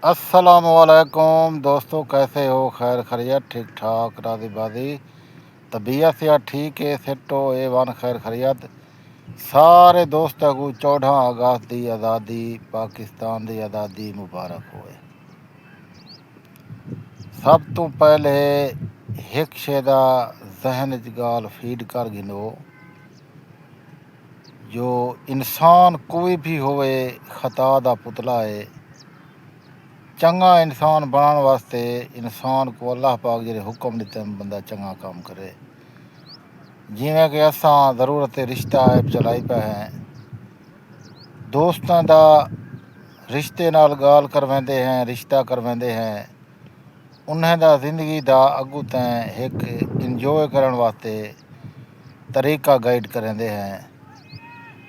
अस्सलामुअलैकुम दोस्तों, कैसे हो? खैर खैरियत, ठीक ठाक, राजी बाजी, तबीयत से ठीक है, सेटो ए वन खैर खैरियत। सारे दोस्तों को 14 अगस्त की आज़ादी, पाकिस्तान की आज़ादी मुबारक होए। सब तो पहले एक शेदा जहन च गाल फीड कर गिनो, जो इंसान कोई भी होवे खता दा पुतला है। चंगा इंसान बनाने वास्ते इंसान को अल्लाह पाक जे हुक्म दिते बंदा चंगा काम करे। जिमें कि असा ज़रूरत रिश्ता ऐप चलाई पे हैं, दोस्तों का रिश्ते नाल गाल करवाते हैं, रिश्ता करवाते हैं, उन्हें दा जिंदगी का अगू तैं एक इंजॉय करने वास्ते तरीका गाइड करेंदे हैं।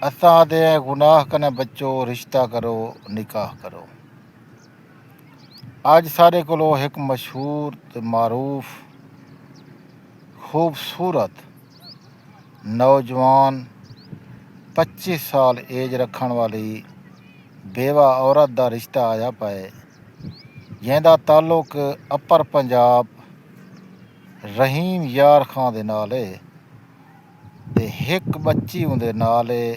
असा आते हैं गुनाह कने बच्चो, रिश्ता करो, निकाह करो। अज सारे कोलो एक मशहूर ते मारूफ खूबसूरत नौजवान 25 साल एज रखण वाली बेवा औरत का रिश्ता आया पाए, जिहदा ताल्लुक अपर पंजाब रहीम यार खां दे नाल है ते एक बच्ची उंदे नाल है।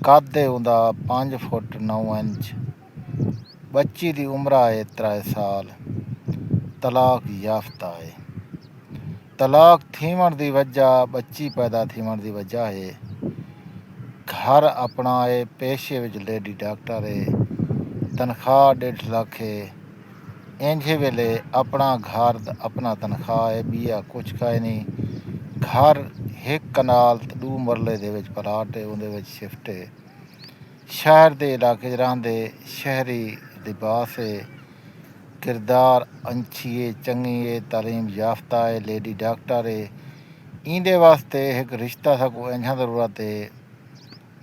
कद है उंदा 5 फुट 9 इंच। बच्ची की उम्र है 3 साल। तलाक याफ्ता है। तलाक थीवण की वजह, बच्ची पैदा थीवण की वजह है घर अपना है, पेशे विच लेडी डॉक्टर है, तनख्वाह 1.5 लाख है। इंजे वेले अपना घर अपना तनख्वाह है, बिया कुछ का नहीं। घर एक कनाल 2 मरले दे विच प्लाट है, उहदे विच शिफ्ट है। शहर के इलाके रहंदे, शहरी लिबास है, किरदार अंछी है, चंगी है, तालीम याफ्ता है, लेडी डॉक्टर है। इंदे वास्ते एक रिश्ता सको इंजा ज़रूरत है,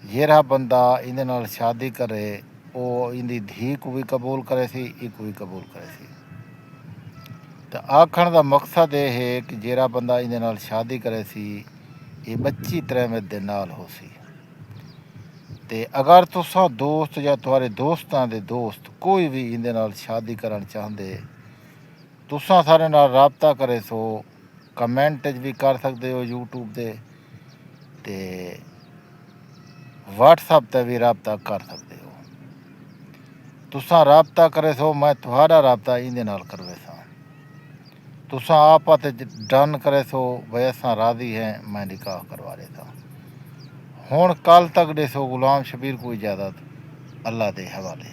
जेड़ा बंदा इंदे नाल शादी करे वो इंदी धी को भी कबूल करे सी, इको भी कबूल करे सी। तो आखण का मकसद ये है कि जेड़ा बंदा इंदे नाल शादी करे सी, ये बच्ची तरह दे नाल हो सी। ते अगर तुसा दोस्त या तुम्हारे दोस्तां दे दोस्त कोई भी इंदे नाल शादी करना चाहते, तुसा सारे नाल राबता करे सो कमेंट भी कर सकते हो यूट्यूब ते व्हाट्सएप ते भी राबता कर सकते हो। तुसा राबता करे सो, मैं तुम्हारा राबता इंदे नाल करवे सा। तुसा आप डन करे सो भाई असा राजी हैं, मैं निकाह करवा देता। हुण कल तक देसो गुलाम शबीर को इजाज़त, अल्लाह के हवाले।